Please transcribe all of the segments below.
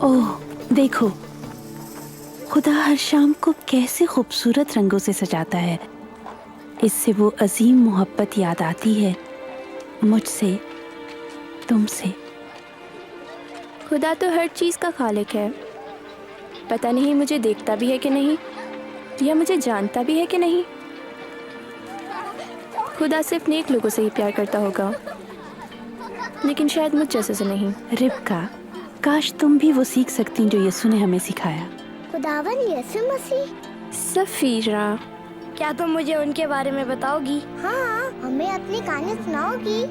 ओह देखो, खुदा हर शाम को कैसे खूबसूरत रंगों से सजाता है। इससे वो अजीम मोहब्बत याद आती है, मुझसे, तुमसे। खुदा तो हर चीज़ का खालिक है। पता नहीं मुझे देखता भी है कि नहीं, या मुझे जानता भी है कि नहीं। खुदा सिर्फ नेक लोगों से ही प्यार करता होगा, लेकिन शायद मुझ जैसे से नहीं। रिबका, काश तुम भी वो सीख सकती जो यीशु ने हमें सिखाया। खुदावन यीशु मसीह। सफीरा, क्या तुम मुझे उनके बारे में बताओगी? हाँ, हमें अपनी कहानी सुनाओगी?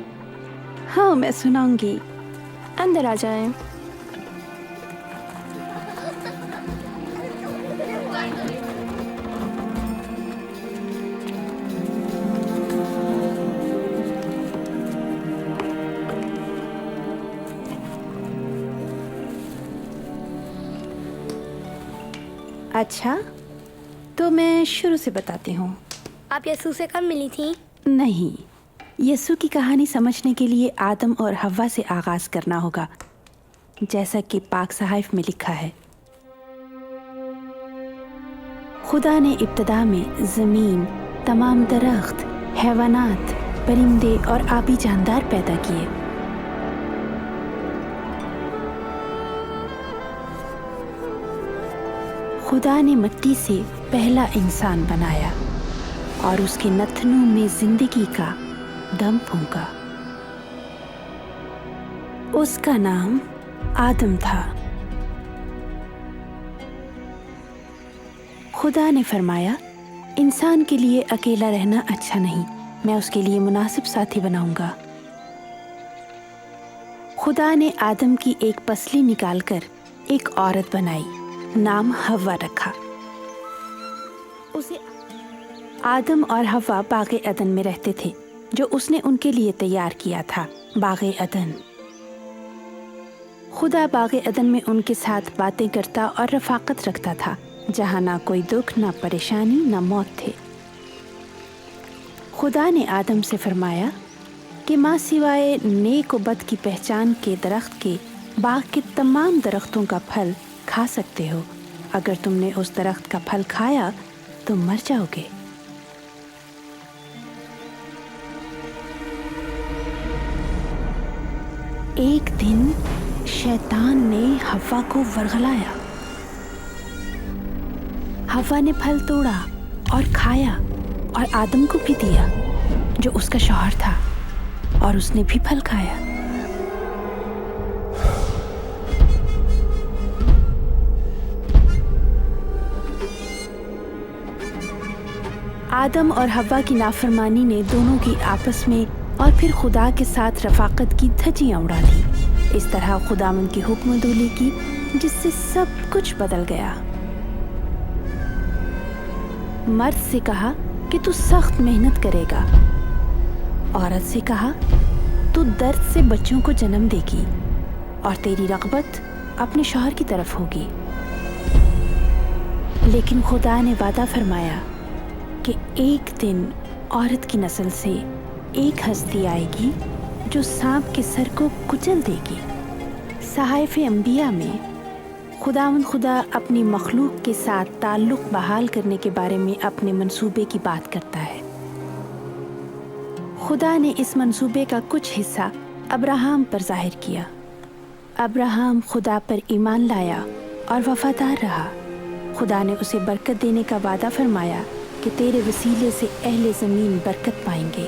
हाँ, मैं सुनाऊंगी। अंदर आ जाएं। अच्छा, तो मैं शुरू से बताती हूँ। आप यीशु से कब मिली थी? नहीं, यीशु की कहानी समझने के लिए आदम और हव्वा से आगाज करना होगा, जैसा कि पाक सहाइफ में लिखा है। खुदा ने इब्तिदा में ज़मीन, तमाम दरख्त, हैवानात, परिंदे और आबी जानदार पैदा किए। खुदा ने मिट्टी से पहला इंसान बनाया और उसके नथनों में जिंदगी का दम फूंका। उसका नाम आदम था। खुदा ने फरमाया, इंसान के लिए अकेला रहना अच्छा नहीं, मैं उसके लिए मुनासिब साथी बनाऊंगा। खुदा ने आदम की एक पसली निकालकर एक औरत बनाई, नाम हव्वा रखा। उसे आदम और हव्वा बागे अदन में रहते थे, जो उसने उनके लिए तैयार किया था, बागे अदन। खुदा बागे अदन में उनके साथ बातें करता और रफाकत रखता था, जहाँ ना कोई दुख, ना परेशानी, ना मौत थे। खुदा ने आदम से फरमाया कि माँ सिवाय नेक व बद की पहचान के दरख्त के बाग के तमाम दरख्तों का फल खा सकते हो। अगर तुमने उस दरख्त का फल खाया तो मर जाओगे। एक दिन शैतान ने हव्वा को वरगलाया। हव्वा ने फल तोड़ा और खाया और आदम को भी दिया, जो उसका शौहर था, और उसने भी फल खाया। आदम और हव्वा की नाफरमानी ने दोनों की आपस में और फिर खुदा के साथ रफाकत की धज्जियां उड़ा दी। इस तरह खुदावंद की हुक्मदूली की, जिससे सब कुछ बदल गया। मर्द से कहा कि तू सख्त मेहनत करेगा। औरत से कहा तू दर्द से बच्चों को जन्म देगी और तेरी रग़बत अपने शौहर की तरफ होगी। लेकिन खुदा ने वादा फरमाया कि एक दिन औरत की नस्ल से एक हस्ती आएगी जो सांप के सर को कुचल देगी। सहाइफ अंबिया में खुदावंद खुदा अपनी मखलूक के साथ ताल्लुक बहाल करने के बारे में अपने मंसूबे की बात करता है। खुदा ने इस मंसूबे का कुछ हिस्सा अब्राहम पर जाहिर किया। अब्राहम खुदा पर ईमान लाया और वफादार रहा। खुदा ने उसे बरकत देने का वादा फरमाया कि तेरे वसीले से अहले ज़मीन बरकत पाएंगे।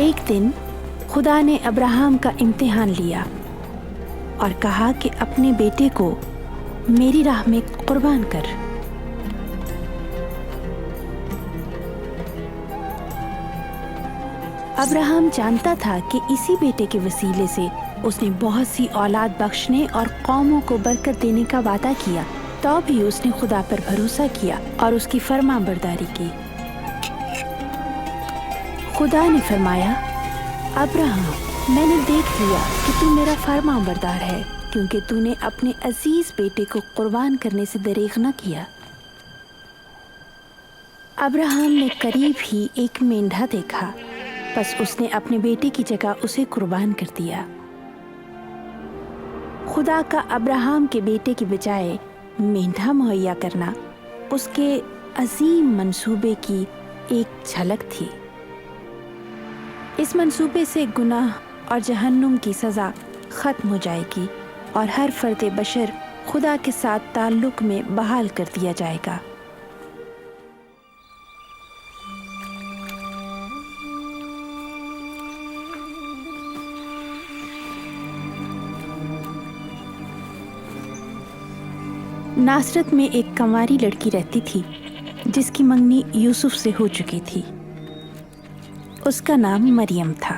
एक दिन खुदा ने अब्राहम का इम्तिहान लिया और कहा कि अपने बेटे को मेरी राह में कुर्बान कर। अब्राहम जानता था कि इसी बेटे के वसीले से उसने बहुत सी औलाद बख्शने और कौमों को बरकत देने का वादा किया। तो भी उसने खुदा पर भरोसा किया और उसकी फरमाबरदारी की। खुदा ने फरमाया, अब्राहम, मैंने देख लिया कि तू मेरा फरमाबरदार है, क्योंकि तूने अपने अजीज बेटे को कुर्बान करने से दरेग न किया। अब्राहम ने करीब ही एक मेंढा देखा, बस उसने अपने बेटे की जगह उसे कुर्बान कर दिया। खुदा का अब्राहम के बेटे की बजाय मेंढा मुहैया करना उसके अजीम मंसूबे की एक झलक थी। इस मंसूबे से गुनाह और जहन्नुम की सज़ा ख़त्म हो जाएगी और हर फ़र्द बशर खुदा के साथ ताल्लुक़ में बहाल कर दिया जाएगा। नासरत में एक कंवारी लड़की रहती थी जिसकी मंगनी यूसुफ से हो चुकी थी। उसका नाम मरियम था।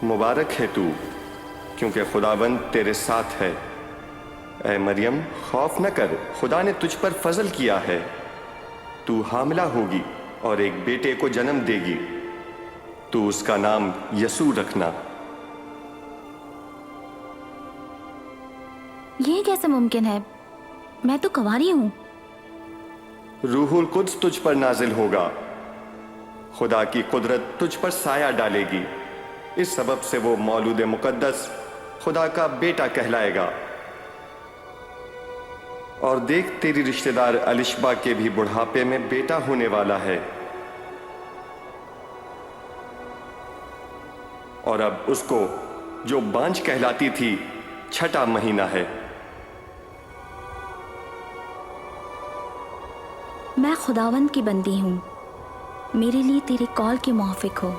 मुबारक है तू, क्योंकि खुदावंद तेरे साथ है। ऐ मरियम, खौफ न कर, खुदा ने तुझ पर फजल किया है। तू हामिला होगी और एक बेटे को जन्म देगी। तू उसका नाम यसू रखना। ये कैसे मुमकिन है? मैं तो कंवारी हूँ। रूहुल कुद्स तुझ पर नाजिल होगा। खुदा की कुदरत तुझ पर साया डालेगी। इस सबब से वो मौलूद मुकद्दस खुदा का बेटा कहलाएगा। और देख, तेरी रिश्तेदार अलिशबा के भी बुढ़ापे में बेटा होने वाला है। और अब उसको, जो बांझ कहलाती थी, 6वां महीना है। मैं खुदावंद की बंदी हूँ, मेरे लिए तेरे कॉल के मुआफिक हो।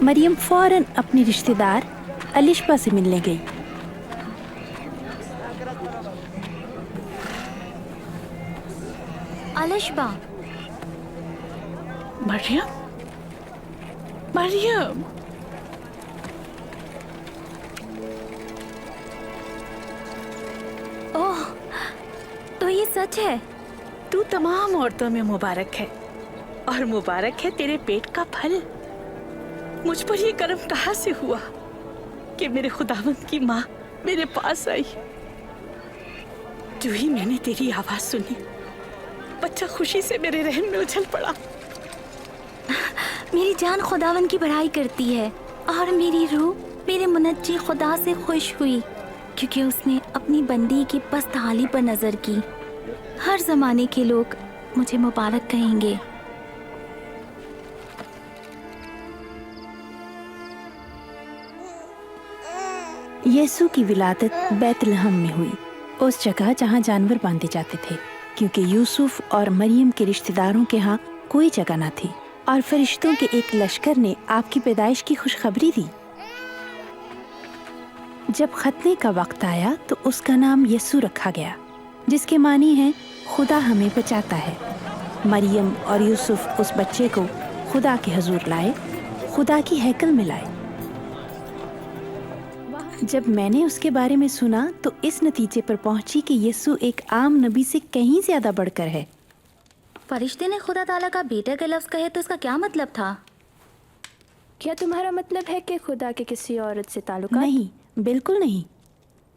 मरियम फौरन अपनी रिश्तेदार अलिशबा से मिलने गई। अलिशबा, मरियम, मरियम, ओह, तो ये सच है? तू तमाम औरतों में मुबारक है और मुबारक है तेरे पेट का फल। मुझ पर ये करम कहाँ से हुआ कि मेरे खुदावंद की माँ मेरे पास आई। जो ही मैंने तेरी आवाज सुनी, बच्चा खुशी से मेरे रहम में उछल पड़ा। मेरी जान खुदावंद की बड़ाई करती है और मेरी रूह मेरे मुनज्जी खुदा से खुश हुई, क्योंकि उसने अपनी बंदी की पस्तहाली पर नजर की। हर जमाने के लोग मुझे मुबारक कहेंगे। यीशु की विलादत बैतलहम में हुई, उस जगह जहाँ जानवर बांधे जाते थे, क्योंकि यूसुफ और मरियम के रिश्तेदारों के यहाँ कोई जगह न थी। और फरिश्तों के एक लश्कर ने आपकी पैदाइश की खुशखबरी दी। जब खतने का वक्त आया तो उसका नाम यसू रखा गया, जिसके मानी है खुदा हमें बचाता है। मरियम और यूसुफ उस बच्चे को खुदा के हजूर लाए, खुदा की हैकल में लाए। जब मैंने उसके बारे में सुना तो इस नतीजे पर पहुंची कि यीशु एक आम नबी से कहीं ज्यादा बढ़कर है। फरिश्ते ने खुदा ताला का बेटा का लफ्ज़ कहे तो इसका क्या मतलब था? क्या तुम्हारा मतलब है कि खुदा के किसी औरत से ताल्लुकात? नहीं, बिल्कुल नहीं।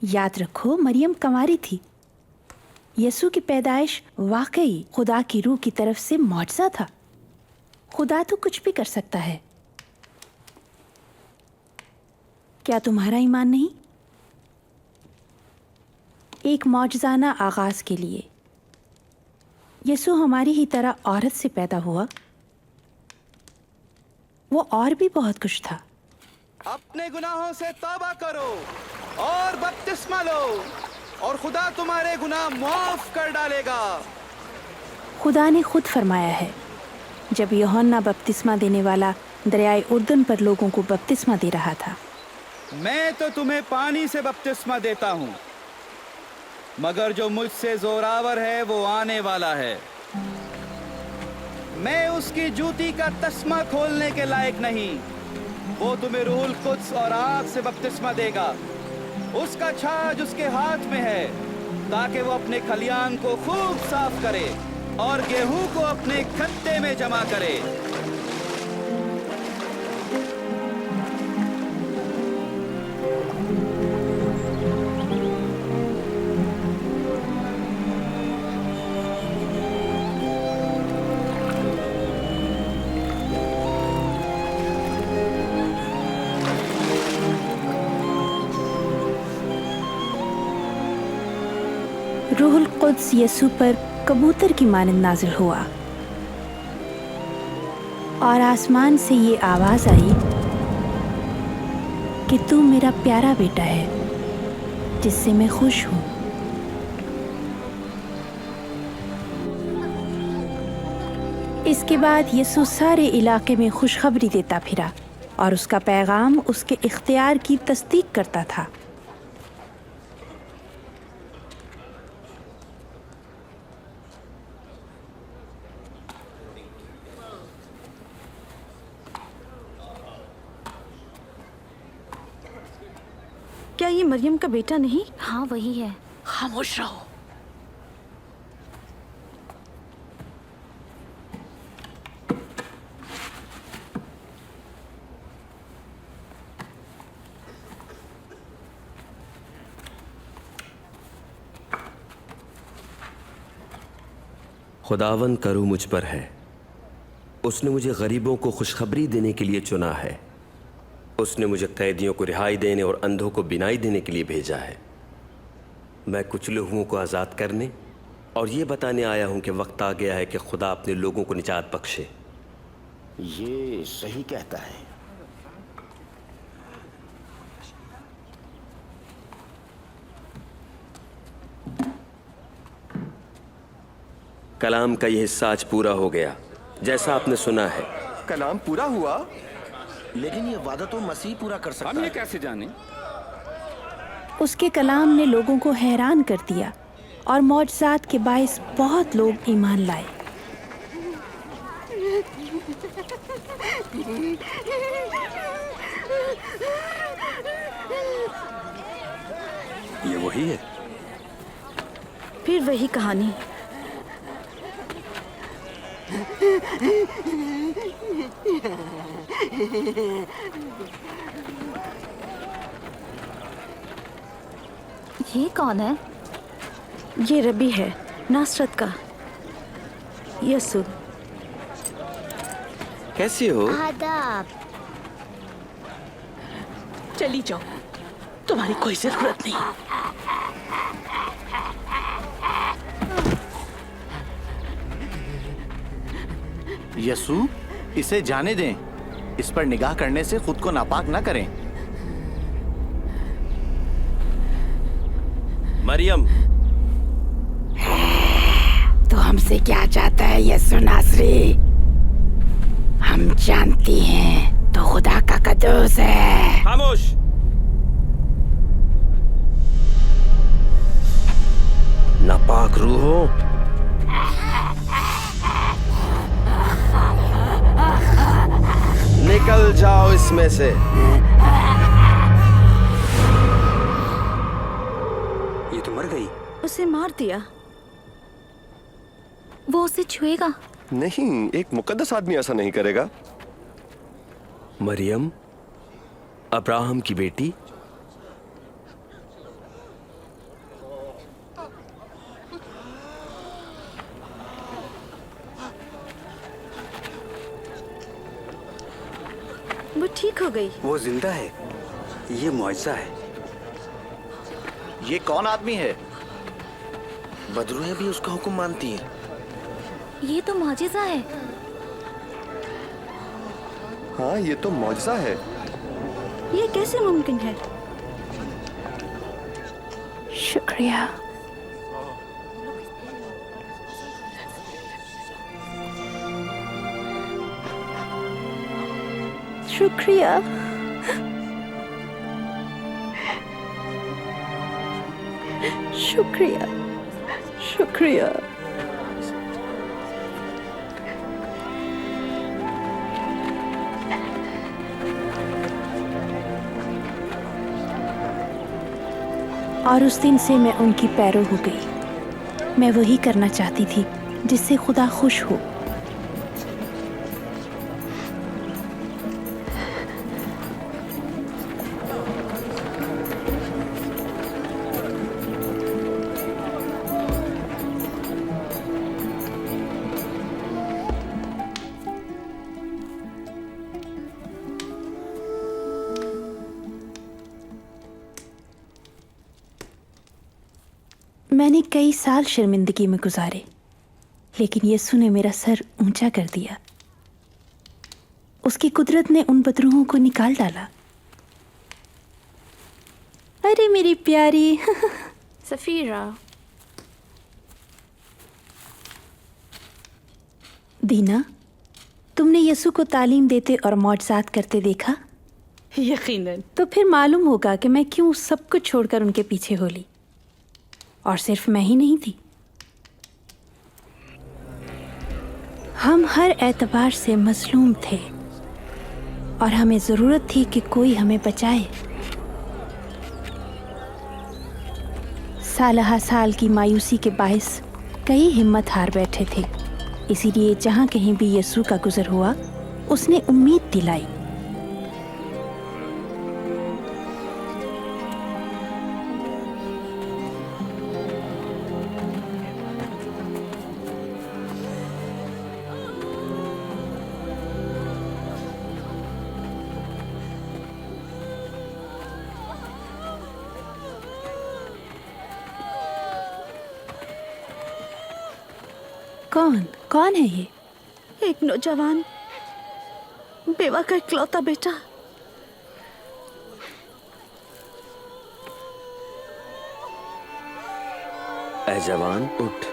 याद रखो, मरियम कंवारी थी। यीशु की पैदाइश वाकई खुदा की रूह की तरफ से मौजज़ा था। खुदा तो कुछ भी कर सकता है। क्या तुम्हारा ईमान नहीं? एक मौजज़ाना आगाज के लिए यीशु हमारी ही तरह औरत से पैदा हुआ। वो और भी बहुत कुछ था। अपने गुनाहों से तौबा करो और बपतिस्मा लो और खुदा तुम्हारे गुनाह माफ कर डालेगा। खुदा ने खुद फरमाया है, जब यूहन्ना बपतिस्मा देने वाला दरियाए उर्दन पर लोगों को बपतिस्मा दे रहा था, मैं तो तुम्हें पानी से बपतिस्मा देता हूँ, मगर जो मुझसे जोरावर है वो आने वाला है। मैं उसकी जूती का तस्मा खोलने के लायक नहीं। वो तुम्हें रूहुल कुद्स और आग से बपतिस्मा देगा। उसका छाज उसके हाथ में है ताकि वो अपने खलियान को खूब साफ करे और गेहूं को अपने खत्ते में जमा करे। रूहुल कुद्स यसू पर कबूतर की मानंद नाजिल हुआ और आसमान से ये आवाज आई कि तू मेरा प्यारा बेटा है जिससे मैं खुश हूं। इसके बाद यसू सारे इलाके में खुशखबरी देता फिरा और उसका पैगाम उसके इख्तियार की तस्दीक करता था। क्या ये मरियम का बेटा नहीं? हाँ वही है। खामोश रहो। खुदावन का रूह मुझ पर है। उसने मुझे गरीबों को खुशखबरी देने के लिए चुना है। उसने मुझे कैदियों को रिहाई देने और अंधों को बिनाई देने के लिए भेजा है। मैं कुचले हुओं को आज़ाद करने और ये बताने आया हूं कि वक्त आ गया है कि खुदा अपने लोगों को निजात बख्शे। ये सही कहता है। कलाम का यह हिस्सा आज पूरा हो गया जैसा आपने सुना है। कलाम पूरा हुआ, लेकिन ये वादा तो मसीह पूरा कर सकता है। हम ये कैसे जाने? उसके कलाम ने लोगों को हैरान कर दिया और मौजज़ात के बाइस बहुत लोग ईमान लाए। ये वही है। फिर वही कहानी। ये कौन है? ये रबी है, नासरत का, यसू। कैसे हो? आदाब। चली जाओ, तुम्हारी कोई जरूरत नहीं। यसू, इसे जाने दें। इस पर निगाह करने से खुद को नापाक ना करें। मरियम, तो हमसे क्या चाहता है यसू नासरी? हम जानती हैं तो खुदा का कदूस है। खामोश। नापाक रूहों, निकल जाओ इसमें से। ये तो मर गई। उसे मार दिया। वो उसे छुएगा? नहीं, एक मुकद्दस आदमी ऐसा नहीं करेगा। मरियम, अब्राहम की बेटी, वो ठीक हो गई। वो जिंदा है। ये मुआजिजा है। ये कौन आदमी है? बदरूहें भी उसका हुक्म मानती हैं। ये तो मौजिज़ा है। हाँ, ये तो मौजज़ा है। ये कैसे मुमकिन है? शुक्रिया। शुक्रिया। शुक्रिया। शुक्रिया। और उस दिन से मैं उनकी पैरों हो गई। मैं वही करना चाहती थी जिससे खुदा खुश हो। मैंने कई साल शर्मिंदगी में गुजारे, लेकिन यीशु ने मेरा सर ऊंचा कर दिया। उसकी कुदरत ने उन बदरूहों को निकाल डाला। अरे मेरी प्यारी सफीरा, दीना, तुमने यीशु को तालीम देते और मौजज़ात करते देखा? यकीनन। तो फिर मालूम होगा कि मैं क्यों सब कुछ छोड़कर उनके पीछे हो ली। और सिर्फ मैं ही नहीं थी, हम हर एतबार से मजलूम थे और हमें जरूरत थी कि कोई हमें बचाए। साल साल की मायूसी के बायस कई हिम्मत हार बैठे थे। इसीलिए जहां कहीं भी यीशु का गुजर हुआ, उसने उम्मीद दिलाई। कौन है ये? एक नौजवान, बेवा का इकलौता बेटा। ऐ जवान, उठ।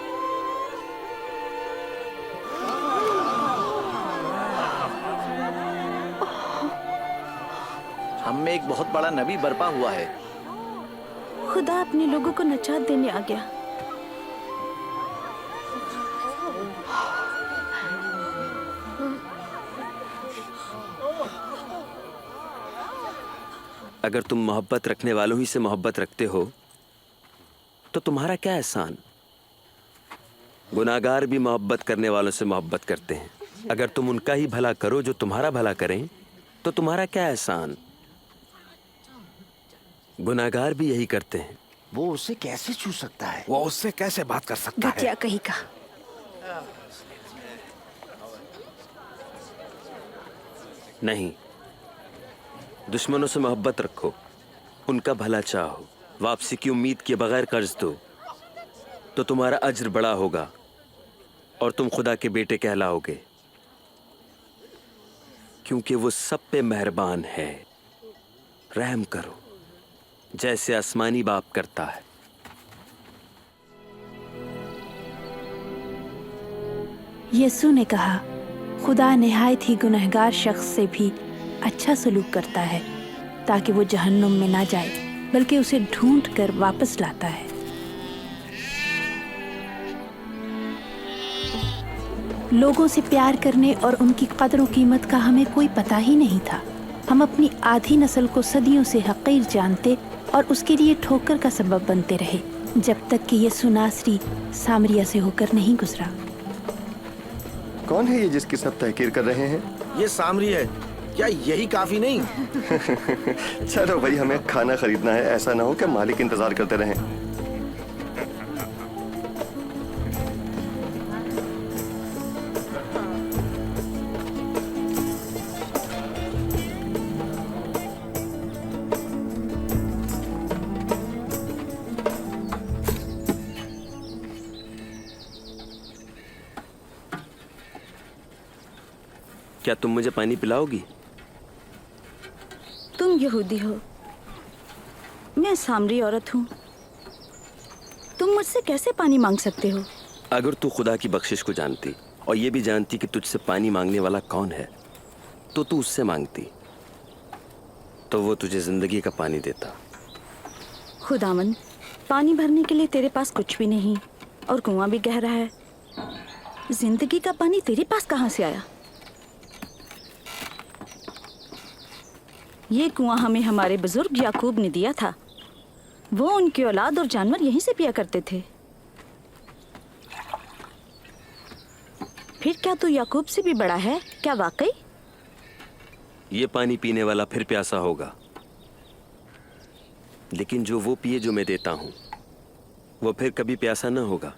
हम में एक बहुत बड़ा नबी बर्पा हुआ है। खुदा अपने लोगों को नजात देने आ गया। अगर तुम मोहब्बत रखने वालों ही से मोहब्बत रखते हो तो तुम्हारा क्या एहसान। गुनाहगार भी मोहब्बत करने वालों से मोहब्बत करते हैं। अगर तुम उनका ही भला करो जो तुम्हारा भला करें तो तुम्हारा क्या एहसान। गुनाहगार भी यही करते हैं। वो उससे कैसे छू सकता है? वो उससे कैसे बात कर सकता है? क्या कही का? नहीं, दुश्मनों से मोहब्बत रखो, उनका भला चाहो, वापसी की उम्मीद के बगैर कर्ज दो, तो तुम्हारा अज्र बड़ा होगा और तुम खुदा के बेटे कहलाओगे, क्योंकि वो सब पे मेहरबान है। रहम करो जैसे आसमानी बाप करता है। यीशु ने कहा, खुदा निहायत ही गुनहगार शख्स से भी अच्छा सलूक करता है, ताकि वो जहन्नुम में ना जाए, बल्कि उसे ढूंढ कर वापस लाता है। लोगों से प्यार करने और उनकी कदर और कीमत का हमें कोई पता ही नहीं था। हम अपनी आधी नस्ल को सदियों से हकीर जानते और उसके लिए ठोकर का सबब बनते रहे, जब तक कि यीशु नासरी सामरिया से होकर नहीं गुजरा। कौन है ये जिसकी सब तहकीर कर रहे हैं? ये सामरी है। क्या यही काफी नहीं? चलो भाई, हमें खाना खरीदना है, ऐसा ना हो कि मालिक इंतजार करते रहें। क्या तुम मुझे पानी पिलाओगी? तुम यहूदी हो, मैं सामरी औरत हूँ। तुम मुझसे कैसे पानी मांग सकते हो? अगर तू खुदा की बख्शिश को जानती और ये भी जानती कि तुझसे पानी मांगने वाला कौन है, तो तू उससे मांगती, तो वो तुझे जिंदगी का पानी देता। खुदावन, पानी भरने के लिए तेरे पास कुछ भी नहीं और कुआं भी गहरा है। जिंदगी का पानी तेरे पास कहाँ से आया? ये कुआं हमें हमारे बुजुर्ग याकूब ने दिया था। वो उनकी औलाद और जानवर यहीं से पिया करते थे। फिर क्या तू याकूब से भी बड़ा है? क्या वाकई? ये पानी पीने वाला फिर प्यासा होगा, लेकिन जो वो पिए जो मैं देता हूं वो फिर कभी प्यासा न होगा।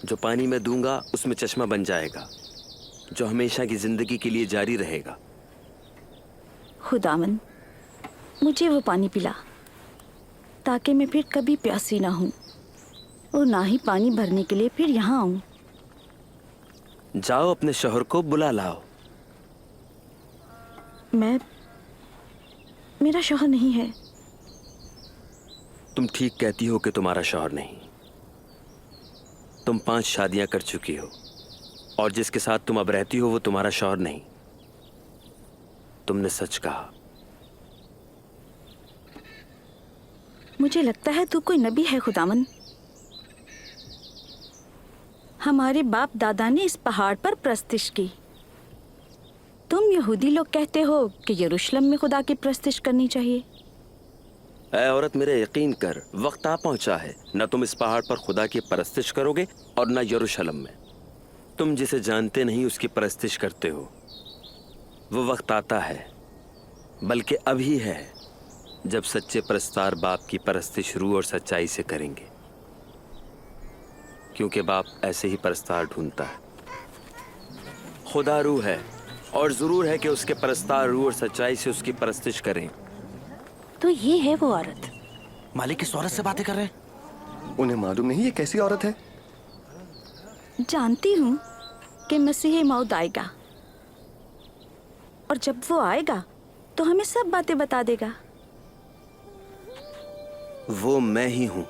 जो पानी मैं दूंगा उसमें चश्मा बन जाएगा जो हमेशा की जिंदगी के लिए जारी रहेगा। खुदावन, मुझे वो पानी पिला ताकि मैं फिर कभी प्यासी ना हूं और ना ही पानी भरने के लिए फिर यहाँ आऊं। जाओ अपने शौहर को बुला लाओ। मेरा शौहर नहीं है। तुम ठीक कहती हो कि तुम्हारा शौहर नहीं। तुम 5 शादियां कर चुकी हो और जिसके साथ तुम अब रहती हो वो तुम्हारा शौहर नहीं। तुमने सच कहा। मुझे लगता है तू कोई नबी है खुदावन। हमारे बाप दादा ने इस पहाड़ पर प्रस्तिश की। तुम यहूदी लोग कहते हो कि यरूशलेम में खुदा की प्रस्तिश करनी चाहिए। ऐ औरत, मेरे यकीन कर, वक्त आ पहुंचा है। न तुम इस पहाड़ पर खुदा की परस्तिश करोगे और न यरूशलेम में। तुम जिसे जानते नहीं उसकी परस्तिश करते हो। वो वक्त आता है, बल्कि अभी है, जब सच्चे परस्तार बाप की परस्तिश रूह और सच्चाई से करेंगे, क्योंकि बाप ऐसे ही परस्तार ढूंढता है। खुदा रूह है और जरूर है कि उसके परस्तार रूह और सच्चाई से उसकी परस्तिश करें। तो ये है वो औरत। मालिक किस औरत से बातें कर रहे हैं? उन्हें मालूम नहीं ये कैसी औरत है? जानती हूँ कि मसीह मौद आएगा और जब वो आएगा तो हमें सब बातें बता देगा। वो मैं ही हूं।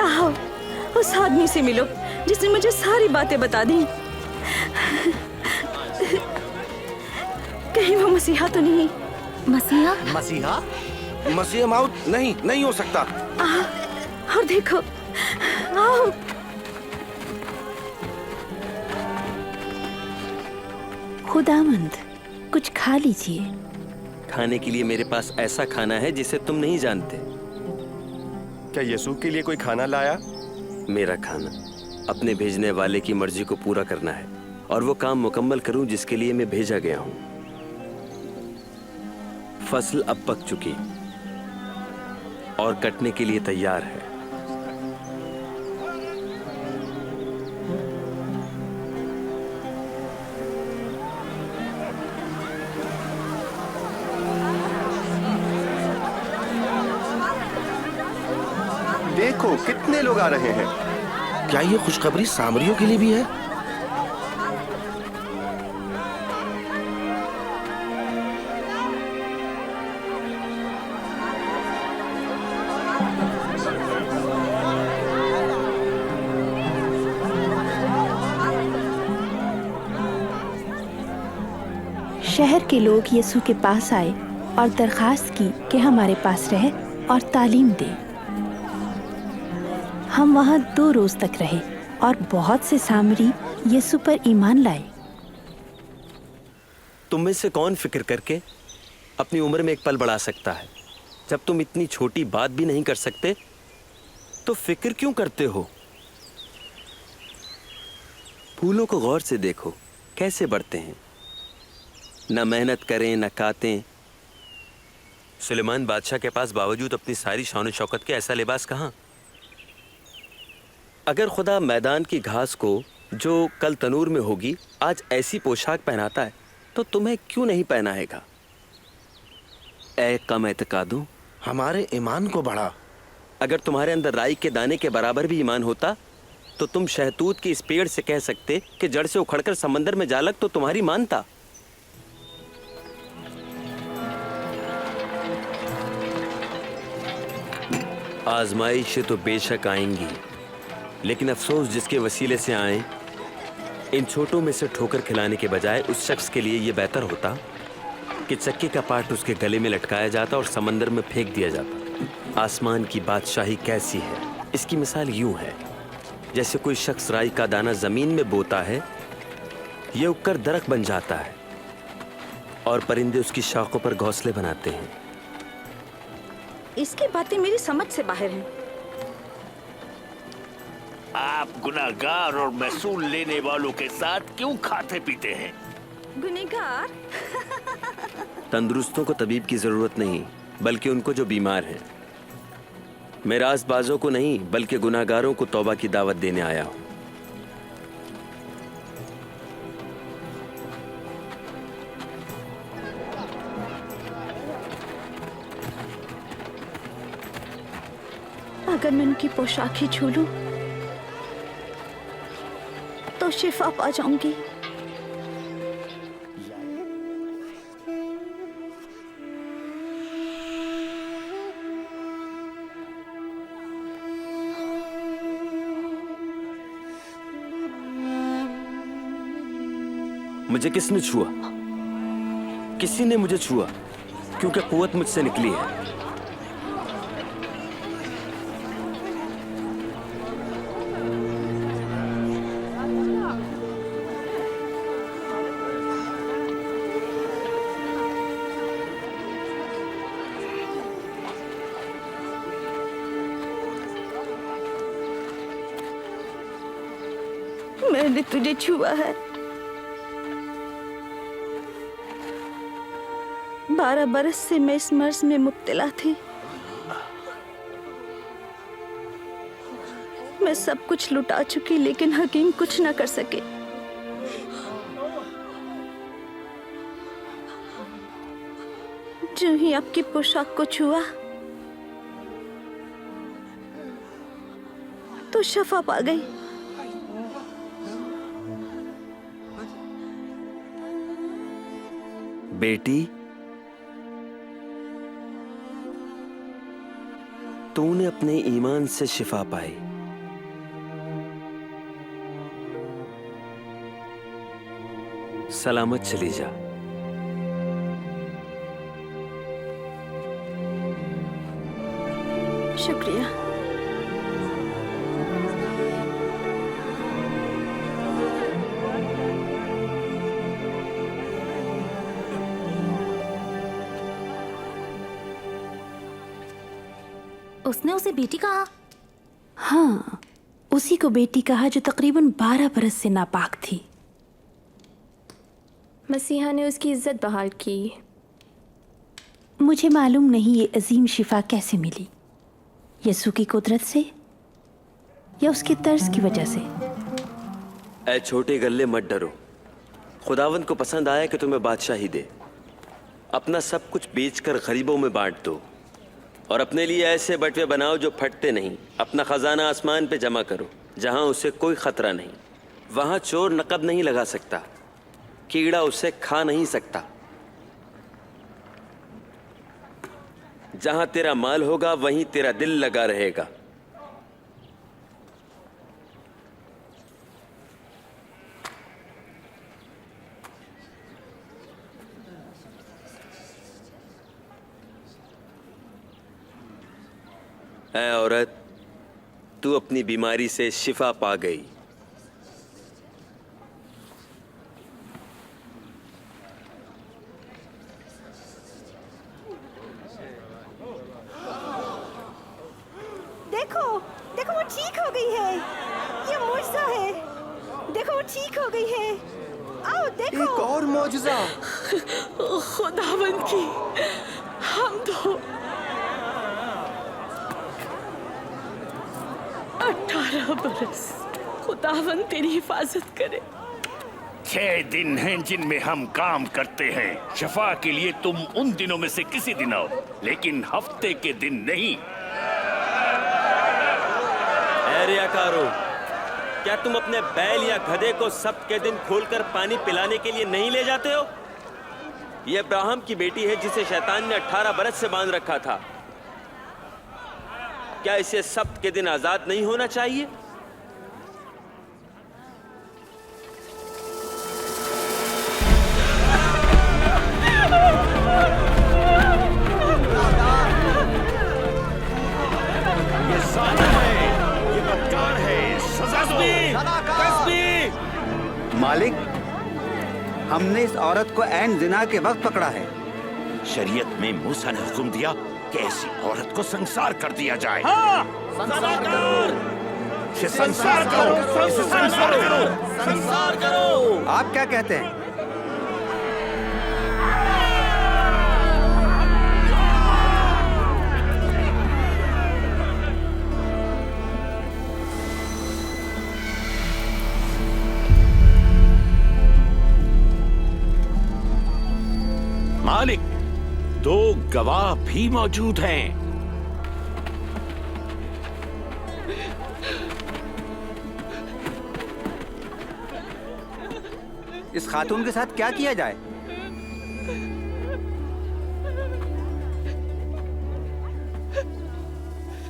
आओ, उस आदमी से मिलो जिसने मुझे सारी बातें बता दी। कहीं वो मसीहा तो नहीं? मसीहा? मसीहा? मसीह माउद नहीं हो सकता। और देखो, आओ। खुदावंद, कुछ खा लीजिए। खाने के लिए मेरे पास ऐसा खाना है जिसे तुम नहीं जानते। क्या यीशु के लिए कोई खाना लाया? मेरा खाना अपने भेजने वाले की मर्जी को पूरा करना है और वो काम मुकम्मल करूं जिसके लिए मैं भेजा गया हूं। फसल अब पक चुकी और कटने के लिए तैयार है। देखो कितने लोग आ रहे हैं। क्या ये खुशखबरी सामरियों के लिए भी है? शहर के लोग यीशु के पास आए और दरखास्त की कि हमारे पास रहे और तालीम दे। हम वहाँ 2 रोज तक रहे और बहुत से सामरी यीशु पर ईमान लाए। तुम में से कौन फिक्र करके अपनी उम्र में एक पल बढ़ा सकता है? जब तुम इतनी छोटी बात भी नहीं कर सकते तो फिक्र क्यों करते हो? फूलों को गौर से देखो, कैसे बढ़ते हैं, न मेहनत करें न कातें। सुलेमान बादशाह के पास बावजूद अपनी सारी शान शौकत के ऐसा लिबास कहाँ? अगर खुदा मैदान की घास को जो कल तनूर में होगी आज ऐसी पोशाक पहनाता है तो तुम्हें क्यों नहीं पहनाएगा? ऐ कम एतकादों, हमारे ईमान को बढ़ा। अगर तुम्हारे अंदर राई के दाने के बराबर भी ईमान होता तो तुम शहतूत के इस पेड़ से कह सकते कि जड़ से उखड़कर समंदर में जा लग तो तुम्हारी मानता। आजमाइशें तो बेशक आएंगी, लेकिन अफसोस जिसके वसीले से आए इन छोटों में से ठोकर खिलाने के बजाय उस शख्स के लिए यह बेहतर होता कि चक्के का पार्ट उसके गले में लटकाया जाता और समंदर में फेंक दिया जाता। आसमान की बादशाही कैसी है, इसकी मिसाल यूं है जैसे कोई शख्स राई का दाना जमीन में बोता है, यह उगकर दरख्त बन जाता है और परिंदे उसकी शाखों पर घोंसले बनाते हैं। इसकी बातें मेरी समझ से बाहर हैं। आप गुनाहगार और महसूल लेने वालों के साथ क्यों खाते पीते हैं? गुनहगार? तंदुरुस्तों को तबीब की जरूरत नहीं, बल्कि उनको जो बीमार हैं। मैं रासबाजों को नहीं बल्कि गुनाहगारों को तौबा की दावत देने आया हूं। अगर मैं उनकी पोशाक ही छू लूं तो शिफा पा जाऊंगी। मुझे किसने छुआ? किसी ने मुझे छुआ, क्योंकि कुव्वत मुझसे निकली है। मैंने तुझे छुआ है। 12 बरस से मैं इस मर्ज में मुब्तला थी। मैं सब कुछ लुटा चुकी, लेकिन हकीम कुछ न कर सके। जो ही आपकी पोशाक को छुआ तो शफा पा गई। बेटी, तूने अपने ईमान से शिफा पाई। सलामत चली जा। शुक्रिया। उसने उसे बेटी कहा? हाँ, उसी को बेटी कहा जो तकरीबन 12 बरस से नापाक थी। मसीहा ने उसकी इज्जत बहाल की। मुझे मालूम नहीं ये अजीम शिफा कैसे मिली, यसू की कुदरत से या उसके तर्ज की वजह से। ऐ छोटे गल्ले, मत डरो। खुदावंद को पसंद आया कि तुम्हें बादशाही दे। अपना सब कुछ बेचकर गरीबों में बांट दो और अपने लिए ऐसे बटवे बनाओ जो फटते नहीं। अपना खजाना आसमान पे जमा करो, जहां उसे कोई खतरा नहीं। वहां चोर नकब नहीं लगा सकता, कीड़ा उसे खा नहीं सकता। जहां तेरा माल होगा वहीं तेरा दिल लगा रहेगा। ऐ औरत, तू अपनी बीमारी से शिफा पा गई। देखो, देखो वो ठीक हो गई है। ये मुआजिज़ा है। देखो वो ठीक हो गई है। आओ देखो। एक और मौजज़ा। खुदावंद की हम तो 18 बरस। खुदावंद तेरी हिफाजत करे। 6 दिन हैं जिनमें हम काम करते हैं। शफा के लिए तुम उन दिनों में से किसी दिन आओ, लेकिन हफ्ते के दिन नहीं। ऐ रियाकारो, क्या तुम अपने बैल या गधे को सब्त के दिन खोलकर पानी पिलाने के लिए नहीं ले जाते हो? ये अब्राहम की बेटी है जिसे शैतान ने 18 बरस से बांध रखा था। क्या इसे सब्त के दिन आजाद नहीं होना चाहिए? जालिम है, ये बदकार है, सजा दो। मालिक, हमने इस औरत को ऐन जिना के वक्त पकड़ा है। शरीयत में मूसा ने हुक्म दिया कि ऐसी औरत को संसार कर दिया जाए। इसे संसार करो, इसे संसार करो, संसार करो। आप क्या कहते हैं? मालिक, 2 गवाह भी मौजूद हैं। इस खातून के साथ क्या किया जाए?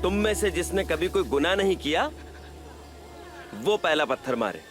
तुम में से जिसने कभी कोई गुनाह नहीं किया, वो पहला पत्थर मारे।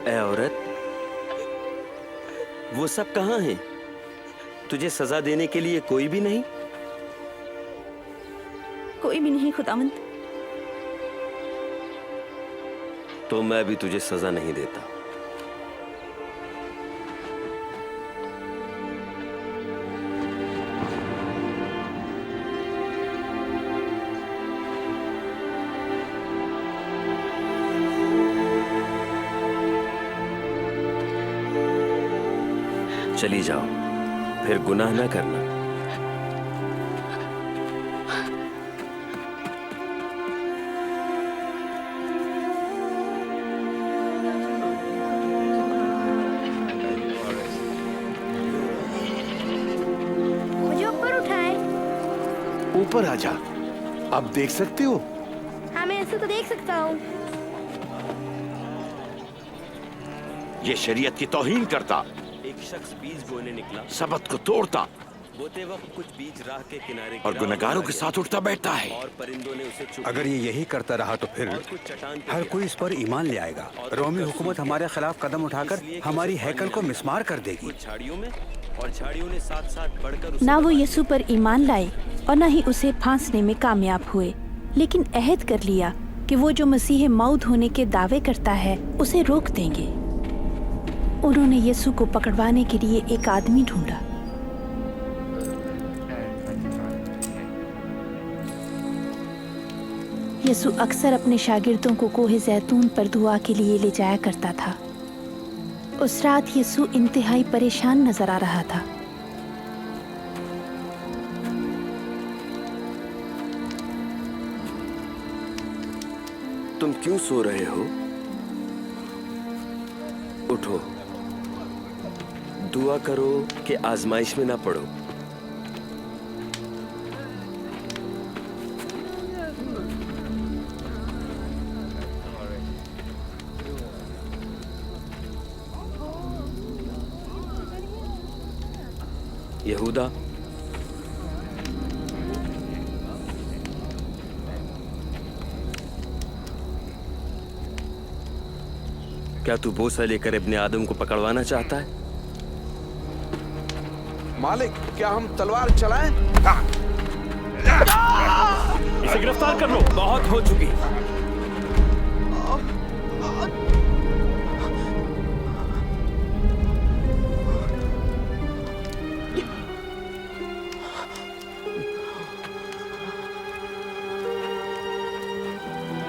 ऐ औरत, वो सब कहाँ हैं? तुझे सजा देने के लिए कोई भी नहीं? कोई भी नहीं खुदावंद। तो मैं भी तुझे सजा नहीं देता। चली जाओ, फिर गुनाह ना करना। मुझे ऊपर उठाए। ऊपर आजा, अब देख सकते हो? हाँ, मैं ऐसे तो देख सकता हूँ। ये शरीयत की तौहीन करता। एक शख्स बीज बोने निकला, सबत को तोड़ता, बोते वक्त कुछ बीज राह के किनारे और गुनहगारों के साथ उठता बैठता है। और परिंदों ने उसे चुग अगर ये यही करता रहा तो फिर हर कोई इस पर ईमान ले आएगा। रोमी हुकूमत हमारे खिलाफ कदम उठाकर हमारी हैकल को मिस्मार कर देगी। कुछ झाड़ियों में, और झाड़ियों ने साथ साथ बढ़कर ना वो यीशु पर ईमान लाए और ना ही उसे फांसने में कामयाब हुए, लेकिन अहद कर लिया कि वो जो मसीह मौत होने के दावे करता है उसे रोक देंगे। उन्होंने यीशु को पकड़वाने के लिए एक आदमी ढूंढा। यीशु अक्सर अपने शागिर्दों को कोहे जैतून पर दुआ के लिए ले जाया करता था। उस रात यीशु इंतहाई परेशान नजर आ रहा था। तुम क्यों सो रहे हो? उठो, दुआ करो कि आजमाइश में ना पड़ो। यहूदा, क्या तू बोसा लेकर अपने आदम को पकड़वाना चाहता है? मालिक, क्या हम तलवार चलाएं? इसे गिरफ्तार कर लो। बहुत हो चुकी।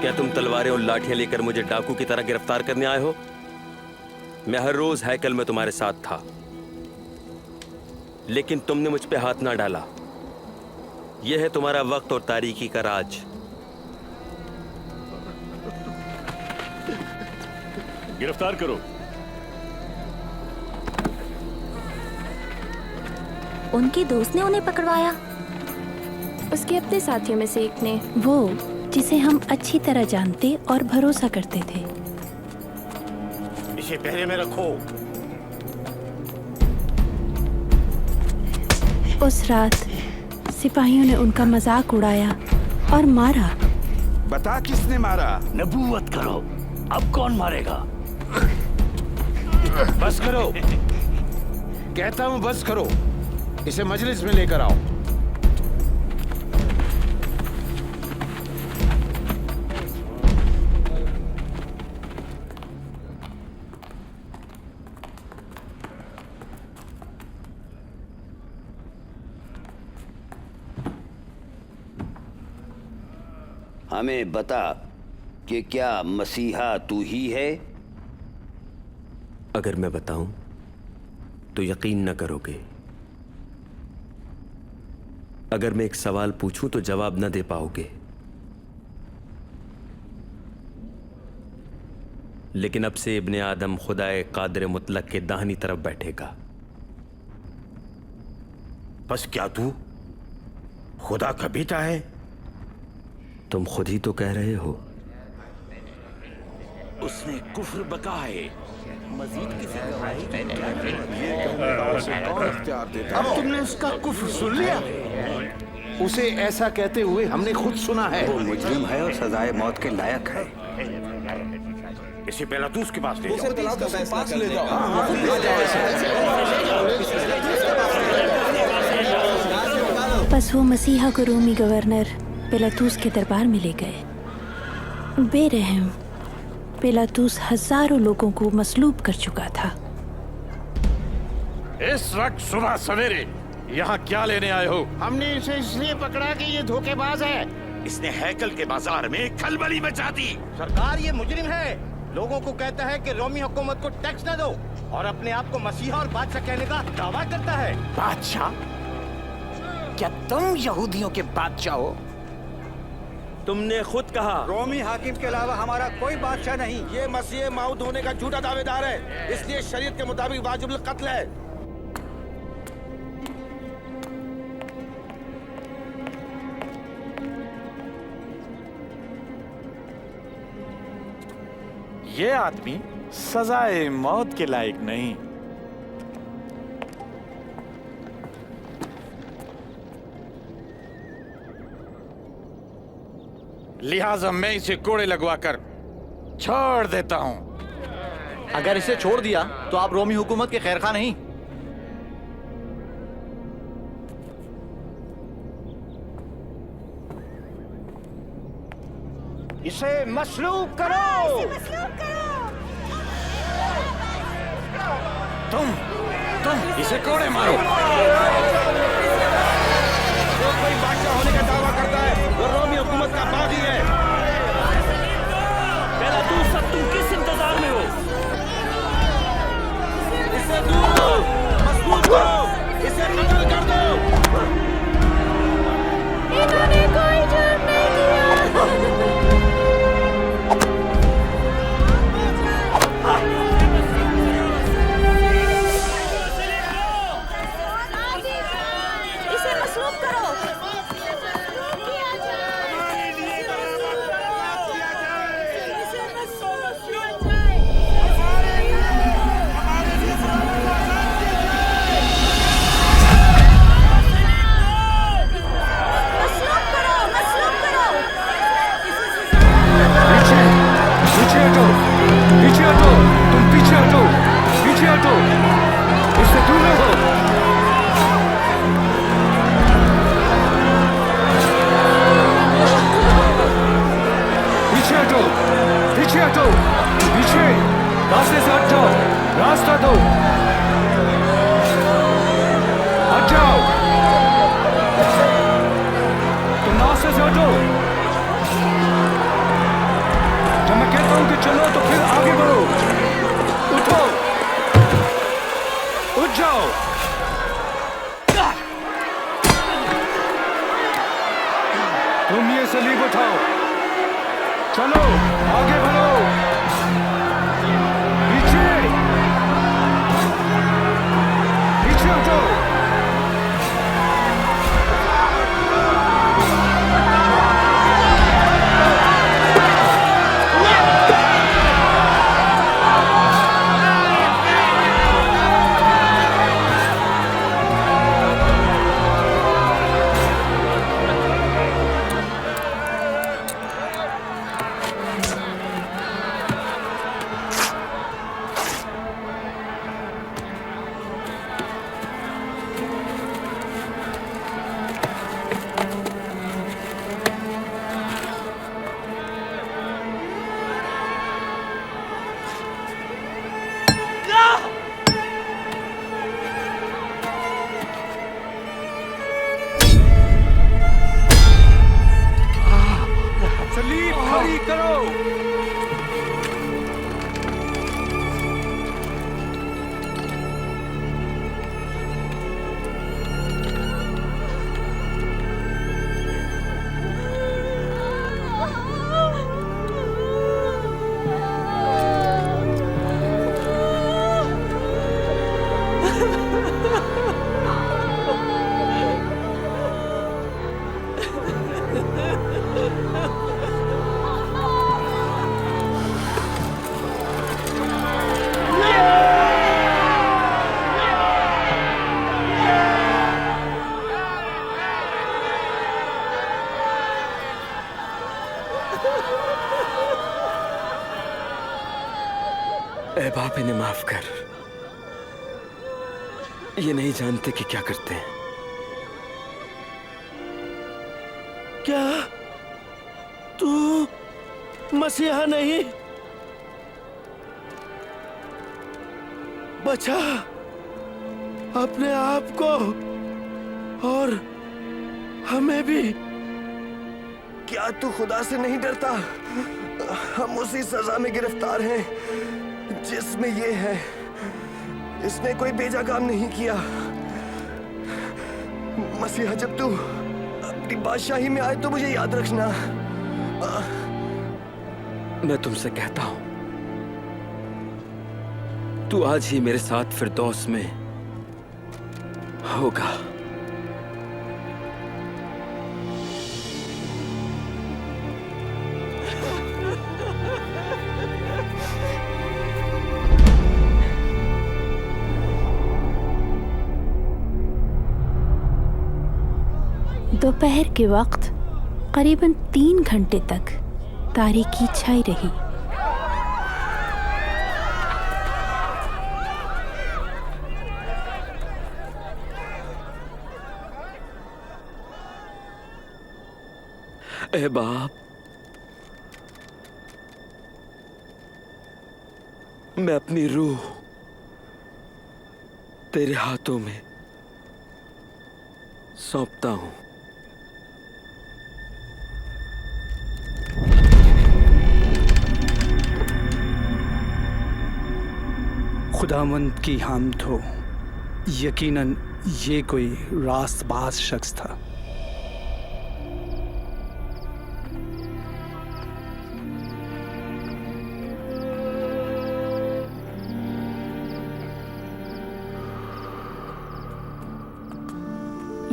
क्या तुम तलवारें और लाठियां लेकर मुझे डाकू की तरह गिरफ्तार करने आए हो? मैं हर रोज हैकल में तुम्हारे साथ था, लेकिन तुमने मुझ पे हाथ ना डाला। यह है तुम्हारा वक्त और तारीकी का राज। गिरफ्तार करो। उनके दोस्त ने उन्हें पकड़वाया। उसके अपने साथियों में से एक ने। वो जिसे हम अच्छी तरह जानते और भरोसा करते थे। इसे पहरे में रखो। उस रात सिपाहियों ने उनका मजाक उड़ाया और मारा। बता किसने मारा? नबूवत करो, अब कौन मारेगा? बस करो, कहता हूँ बस करो। इसे मजलिस में लेकर आओ। हमें बता कि क्या मसीहा तू ही है? अगर मैं बताऊं तो यकीन न करोगे। अगर मैं एक सवाल पूछूं तो जवाब न दे पाओगे। लेकिन अब से इब्ने आदम खुदाए कादिर मुतलक के दाहिनी तरफ बैठेगा। बस क्या तू खुदा का बेटा है? तुम खुद ही तो कह रहे हो। उसने कुफ्र बका है। मजीद किसी अब तुमने उसका कुफ्र सुन लिया? उसे ऐसा कहते हुए हमने खुद सुना है। वो मुजरिम है और सजाए मौत के लायक है। इसे पिलातूस के पास ले जाओ। बस वो मसीहा को रोमी गवर्नर पिलातूस के दरबार में ले गए। बेरहम पिलातूस हजारों लोगों को मसलूब कर चुका था। इस वक्त सुबह सवेरे यहाँ क्या लेने आए हो? हमने इसे इसलिए पकड़ा कि ये धोखेबाज है। इसने हैकल के बाजार में खलबली मचा दी। सरकार ये मुजरिम है। लोगों को कहता है कि रोमी हुकूमत को टैक्स न दो और अपने आप को मसीहा और बादशाह कहने का दावा करता है। बादशाह? क्या तुम यहूदियों के बादशाह हो? तुमने खुद कहा रोमी हाकिम के अलावा हमारा कोई बादशाह नहीं। ये मसीह माऊद होने का झूठा दावेदार है, इसलिए शरीयत के मुताबिक वाजिबुल कत्ल है। ये आदमी सजाए मौत के लायक नहीं। लिहाजा मैं इसे कोड़े लगवाकर छोड़ देता हूं। अगर इसे छोड़ दिया तो आप रोमी हुकूमत के खैरखा नहीं। इसे मसलूब करो। तुम इसे कोड़े मारो। जो कोई बादशाह होने का दावा करता है वो रोमी हुकूमत का बागी है। पिलातूस, अब तुम किस इंतजार में हो? इसे दूर मसलूब करो, इसे कत्ल कर दो। इन्होंने कोई जुर्म नहीं किया। इसे मसलूब करो। पीछे हटो, तुम पीछे हटो, पीछे हटो, इससे दूर रहो। पीछे हटो, पीछे हटो, पीछे, रास्ते से हट जाओ, रास्ता दो, हट जाओ, तुम रास्ते से हटो। जब मैं कहता हूं कि चलो तो फिर आगे बढ़ो। उठो, उठ जाओ। तुम ये सलीब उठाओ, चलो आगे बढ़ो। उठो। सलीब खड़ी करो। ए बाप, इन्हें माफ कर। ये नहीं जानते कि क्या करते हैं। क्या तू मसीहा नहीं? बचा अपने आप को और हमें भी। क्या तू खुदा से नहीं डरता? हम उसी सजा में गिरफ्तार हैं जिसमें ये है। इसने कोई बेजा काम नहीं किया। मसीहा, जब तू अपनी बादशाही में आए तो मुझे याद रखना। मैं तुमसे कहता हूं, तू आज ही मेरे साथ फिरदौस में होगा। दोपहर के वक्त करीबन 3 घंटे तक तारीकी छाई रही। ए बाप, मैं अपनी रूह तेरे हाथों में सौंपता हूं। खुदावंद की हामद हो। यकीनन ये कोई रास्तबाज शख्स था।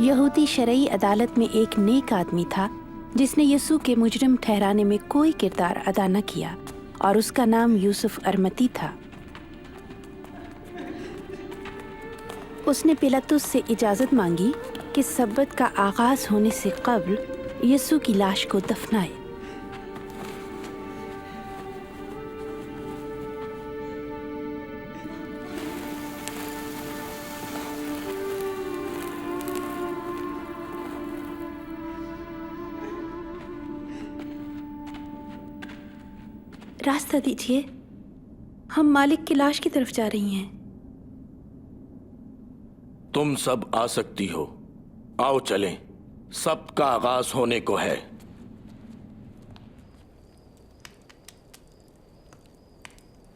यहूदी शरई अदालत में एक नेक आदमी था जिसने यीशु के मुजरिम ठहराने में कोई किरदार अदा न किया, और उसका नाम यूसुफ अरमती था। उसने पिलातुस से इजाज़त मांगी कि सब्बत का आगाज होने से कब्ल यीशु की लाश को दफनाए। रास्ता दीजिए, हम मालिक की लाश की तरफ जा रही हैं। तुम सब आ सकती हो। आओ चलें, सबका आगाज होने को है।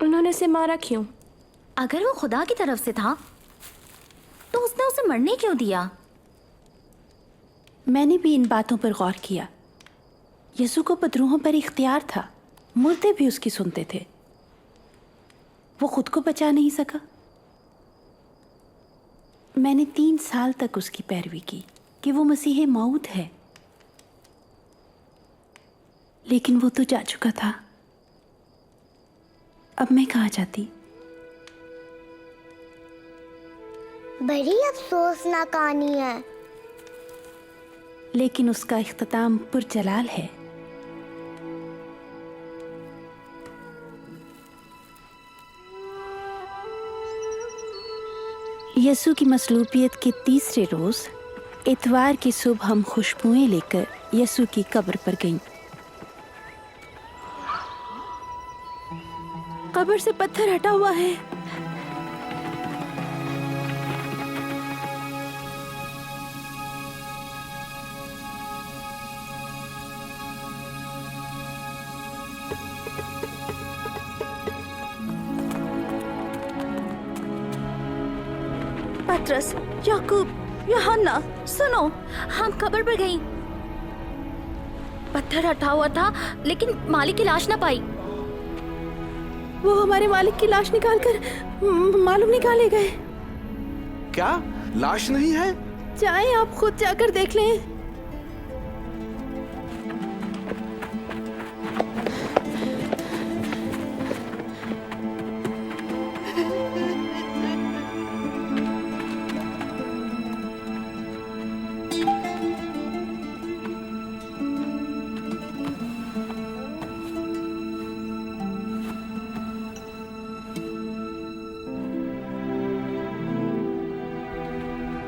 उन्होंने उसे मारा क्यों? अगर वो खुदा की तरफ से था तो उसने उसे मरने क्यों दिया? मैंने भी इन बातों पर गौर किया। यीशु को बदरूहों पर इख्तियार था, मुर्दे भी उसकी सुनते थे। वो खुद को बचा नहीं सका। मैंने 3 साल तक उसकी पैरवी की कि वो मसीह मौत है, लेकिन वो तो जा चुका था। अब मैं कहाँ जाती? बड़ी अफसोसनाक कहानी है। लेकिन उसका इख्तिताम पुरजलाल है। यसु की मसलूबियत के तीसरे रोज इतवार की सुबह हम खुशबुएं लेकर यसु की कब्र पर गईं। कब्र से पत्थर हटा हुआ है। पतरस, याकूब, यूहन्ना, सुनो, हम कब्र पर गई। पत्थर हटा हुआ था, लेकिन मालिक की लाश ना पाई। वो हमारे मालिक की लाश निकालकर मालूम निकाले गए। क्या लाश नहीं है? जाएं, आप खुद जाकर देख लें।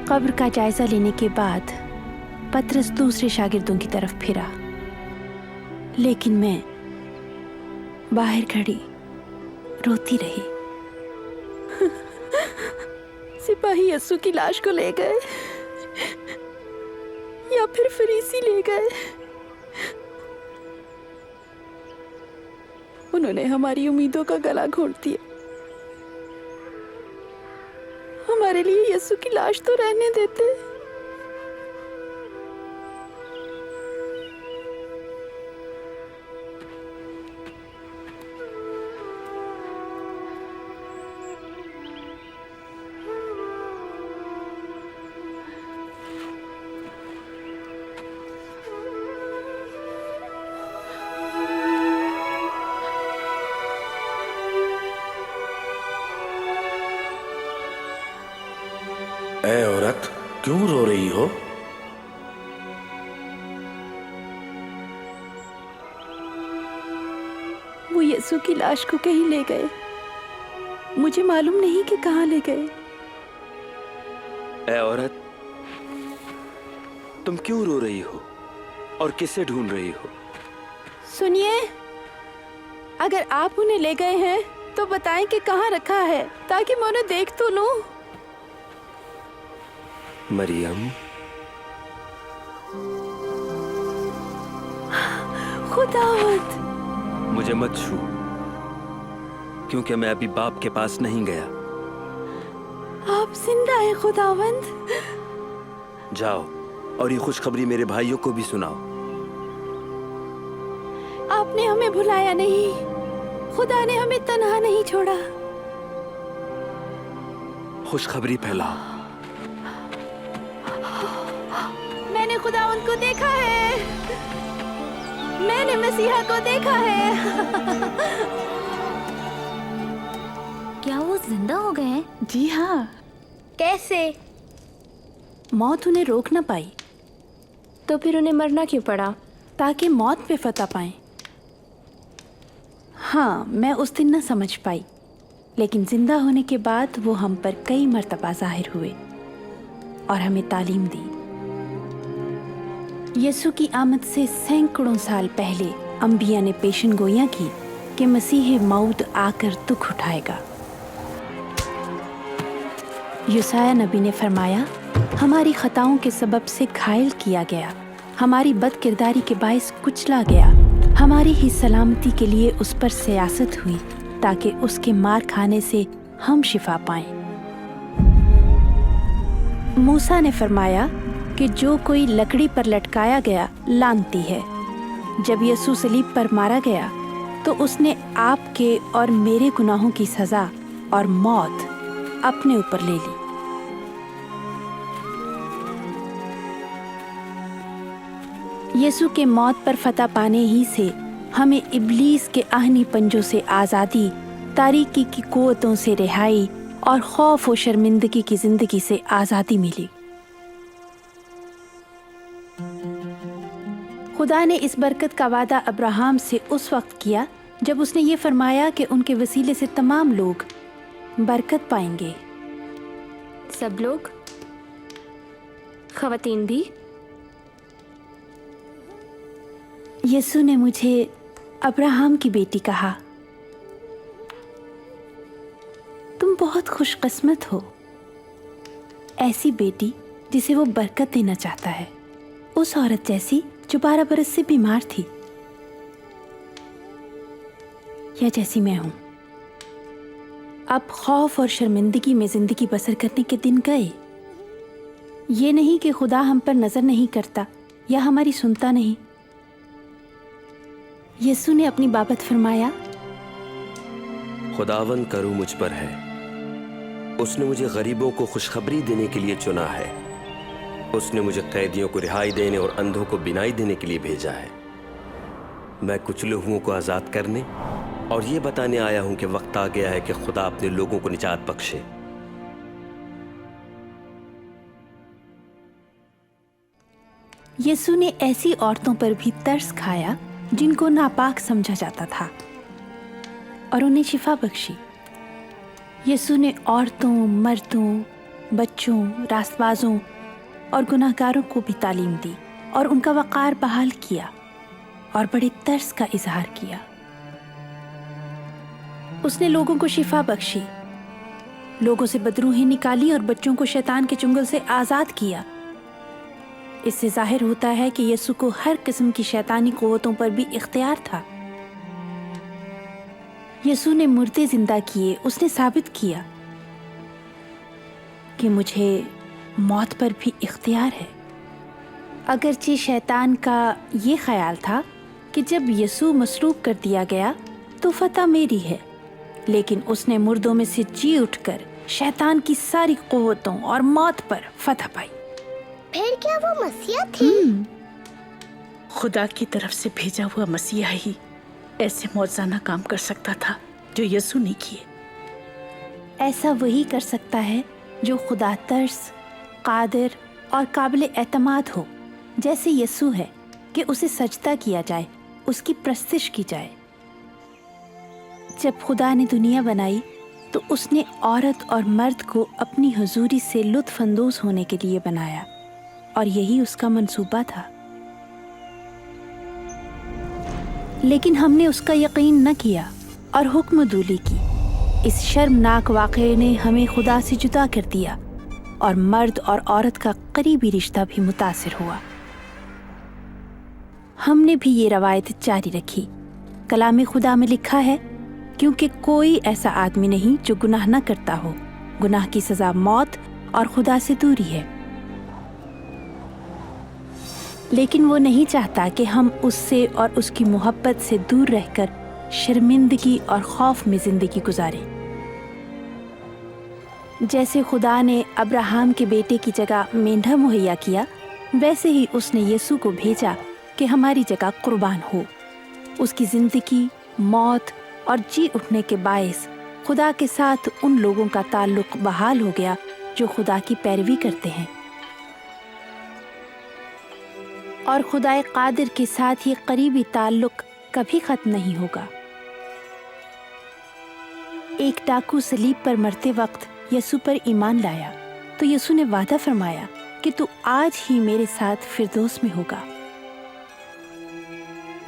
कब्र का जायजा लेने के बाद पतरस दूसरे शागिर्दों की तरफ फिरा, लेकिन मैं बाहर खड़ी रोती रही। सिपाही यीशु की लाश को ले गए या फिर फरीसी ले गए। उन्होंने हमारी उम्मीदों का गला घोंट दिया। हमारे लिए यीशु की लाश तो रहने देते। ऐ औरत, क्यों रो रही हो? वो यीशु की लाश को कहीं ले गए। मुझे मालूम नहीं कि कहाँ ले गए। ऐ औरत, तुम क्यों रो रही हो और किसे ढूंढ रही हो? सुनिए, अगर आप उन्हें ले गए हैं तो बताएं कि कहाँ रखा है, ताकि मैं उन्हें देख तो लूं। मरियम। खुदावंद, मुझे मत छू, क्योंकि मैं अभी बाप के पास नहीं गया। आप जिंदा हैं खुदावंद। जाओ और ये खुशखबरी मेरे भाइयों को भी सुनाओ। आपने हमें भुलाया नहीं, खुदा ने हमें तन्हा नहीं छोड़ा। खुशखबरी फैलाओ। मैंने खुदावंद को देखा है, मैंने मसीहा को देखा है। क्या वो जिंदा हो गए? जी हाँ। कैसे? मौत उन्हें रोक ना पाई। तो फिर उन्हें मरना क्यों पड़ा? ताकि मौत पे फतह पाएं। हाँ, मैं उस दिन ना समझ पाई, लेकिन जिंदा होने के बाद वो हम पर कई मर्तबा जाहिर हुए और हमें तालीम दी। यीशु की आमद से सैकड़ों साल पहले अंबिया ने पेशन गोइयां की कि मसीह मौद आकर दुख उठाएगा। यूसाया नबी ने फरमाया, हमारी खताओं के सबब से घायल किया गया, हमारी बदकिरदारी के बायस कुचला गया, हमारी ही सलामती के लिए उस पर सियासत हुई, ताकि उसके मार खाने से हम शिफा पाएं। मूसा ने फरमाया कि जो कोई लकड़ी पर लटकाया गया लानती है। जब यीशु सलीब पर मारा गया तो उसने आपके और मेरे गुनाहों की सजा और मौत अपने ऊपर ले ली। यीशु के मौत पर फतह पाने ही से हमें इब्लीस के आहनी पंजों से आज़ादी, तारीकी की कुव्वतों से रिहाई और खौफ और शर्मिंदगी की जिंदगी से आज़ादी मिली। खुदा ने इस बरकत का वादा अब्राहम से उस वक्त किया जब उसने ये फरमाया कि उनके वसीले से तमाम लोग बरकत पाएंगे। सब लोग, ख़वातीन भी। यीशु ने मुझे अब्राहम की बेटी कहा, तुम बहुत खुशकिस्मत हो। ऐसी बेटी जिसे वो बरकत देना चाहता है, उस औरत जैसी जो 12 बरस से बीमार थी, या जैसी मैं हूं। अब खौफ और शर्मिंदगी में जिंदगी बसर करने के दिन गए। ये नहीं कि खुदा हम पर नजर नहीं करता या हमारी सुनता नहीं। यीशु ने अपनी बाबत फरमाया, खुदावन करू मुझ पर है। उसने मुझे गरीबों को खुशखबरी देने के लिए चुना है। उसने मुझे कैदियों को रिहाई देने और अंधों को बिनाई देने के लिए भेजा है। मैं कुचले हुओं को आज़ाद करने और ये बताने आया हूं कि वक्त आ गया है कि खुदा अपने लोगों को निजात बख्शे। यीशु ने ऐसी औरतों पर भी तरस खाया जिनको नापाक समझा जाता था और उन्हें शिफा बख्शी। यीशु ने औरतों, मर्दों, बच्चों, रास्तबाजों और गुनाहगारों को भी तालीम दी और उनका वक़ार बहाल किया और बड़े तरस का इजहार किया। उसने लोगों को शिफा बख्शी, लोगों से बदरूहें निकाली और बच्चों को शैतान के चुंगल से आज़ाद किया। इससे जाहिर होता है कि यीशु को हर किस्म की शैतानी कुव्वतों पर भी इख्तियार था। यीशु ने मुर्दे जिंदा किए। उसने साबित किया कि मुझे मौत पर भी इख्तियार है। अगरचे शैतान का ये ख्याल था कि जब यीशु मसलूब कर दिया गया तो फतह मेरी है, लेकिन उसने मुर्दों में से जी उठकर शैतान की सारी कुव्वतों और मौत पर फतह पाई। फिर क्या वो मसीहा थी? खुदा की तरफ से भेजा हुआ मसीहा ही ऐसे मौजज़ाना काम कर सकता था जो यीशु ने किए। ऐसा वही कर सकता है जो खुदा तरस, कादिर और काबिल एतमाद हो, जैसे यीशु है, कि उसे सजदा किया जाए, उसकी प्रस्तिश की जाए। जब खुदा ने दुनिया बनाई तो उसने औरत और मर्द को अपनी हुजूरी से लुत्फ अंदोज होने के लिए बनाया और यही उसका मंसूबा था। लेकिन हमने उसका यकीन न किया और हुक्मदूली की। इस शर्मनाक वाक़े ने हमें खुदा से जुदा कर दिया और मर्द और औरत का करीबी रिश्ता भी मुतासिर हुआ। हमने भी ये रवायत जारी रखी। कलाम खुदा में लिखा है, क्योंकि कोई ऐसा आदमी नहीं जो गुनाह न करता हो। गुनाह की सज़ा मौत और खुदा से दूरी है। लेकिन वो नहीं चाहता कि हम उससे और उसकी मोहब्बत से दूर रहकर शर्मिंदगी और खौफ में जिंदगी गुजारें। जैसे खुदा ने अब्राहम के बेटे की जगह मेंढा मुहैया किया, वैसे ही उसने यीशु को भेजा कि हमारी जगह कुर्बान हो। उसकी जिंदगी, मौत और जी उठने के बायस खुदा के साथ उन लोगों का ताल्लुक बहाल हो गया जो खुदा की पैरवी करते हैं, और खुदाए कादिर के साथ ये करीबी ताल्लुक कभी खत्म नहीं होगा। एक डाकू सलीब पर मरते वक्त यीशु पर ईमान लाया तो यीशु ने वादा फरमाया कि तू आज ही मेरे साथ फिरदौस में होगा।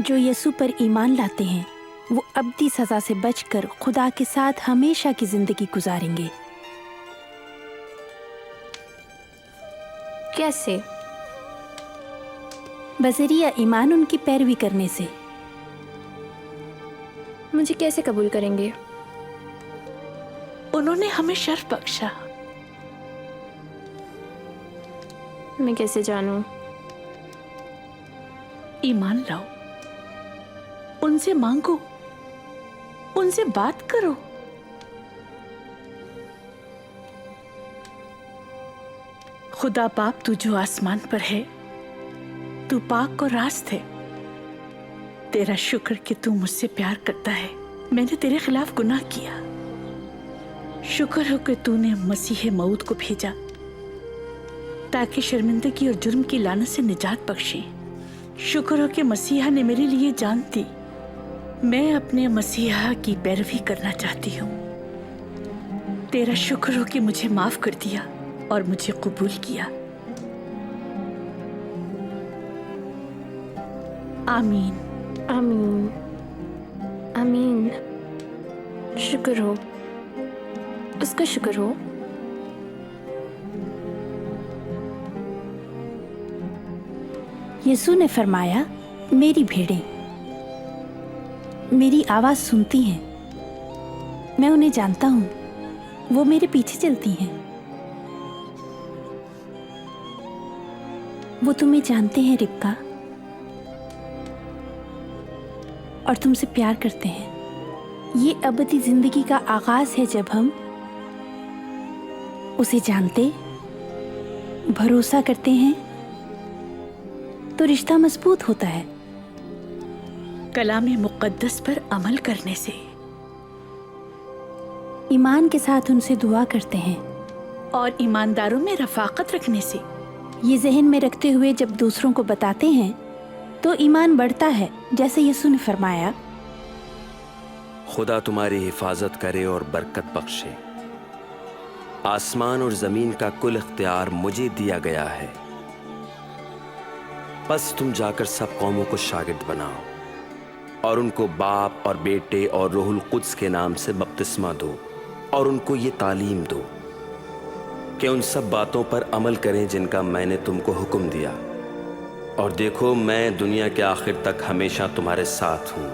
जो यीशु पर ईमान लाते हैं वो अब्दी सजा से बचकर खुदा के साथ हमेशा की जिंदगी गुजारेंगे। कैसे? बज़रिया ईमान उनकी पैरवी करने से। मुझे कैसे कबूल करेंगे? उन्होंने हमें शर्फ बख्शा। मैं कैसे जानूं? ईमान लाओ, उनसे मांगो, उनसे बात करो। खुदा बाप तू जो आसमान पर है, तू पाक और रास्त है। तेरा शुक्र कि तू मुझसे प्यार करता है। मैंने तेरे खिलाफ गुनाह किया। शुक्र हो कि तूने मसीह मऊद को भेजा ताकि शर्मिंदगी और जुर्म की लानत से निजात बख्शे। शुक्र हो कि मसीहा ने मेरे लिए जान दी। मैं अपने मसीहा की पैरवी करना चाहती हूँ। तेरा शुक्र हो कि मुझे माफ कर दिया और मुझे कबूल किया। आमीन आमीन आमीन। शुक्र हो, उसका शुक्र हो। यीशु ने फरमाया, मेरी भेड़ें मेरी आवाज सुनती हैं, मैं उन्हें जानता हूं, वो मेरे पीछे चलती हैं। वो तुम्हें जानते हैं रिबका, और तुमसे प्यार करते हैं। ये अबदी जिंदगी का आगाज है जब हम उसे जानते, भरोसा करते हैं, तो रिश्ता मजबूत होता है। कलाम मुक़द्दस पर अमल करने से, ईमान के साथ उनसे दुआ करते हैं, और ईमानदारों में रफ़ाक़त रखने से। ये जहन में रखते हुए जब दूसरों को बताते हैं तो ईमान बढ़ता है, जैसे यीशु ने फरमाया, खुदा तुम्हारी हिफाजत करे और बरकत बख्शे। आसमान और जमीन का कुल इख्तियार मुझे दिया गया है। बस तुम जाकर सब कौमों को शागिर्द बनाओ और उनको बाप और बेटे और रूहुल कुद्स के नाम से बपतिस्मा दो, और उनको ये तालीम दो कि उन सब बातों पर अमल करें जिनका मैंने तुमको हुक्म दिया। और देखो, मैं दुनिया के आखिर तक हमेशा तुम्हारे साथ हूँ।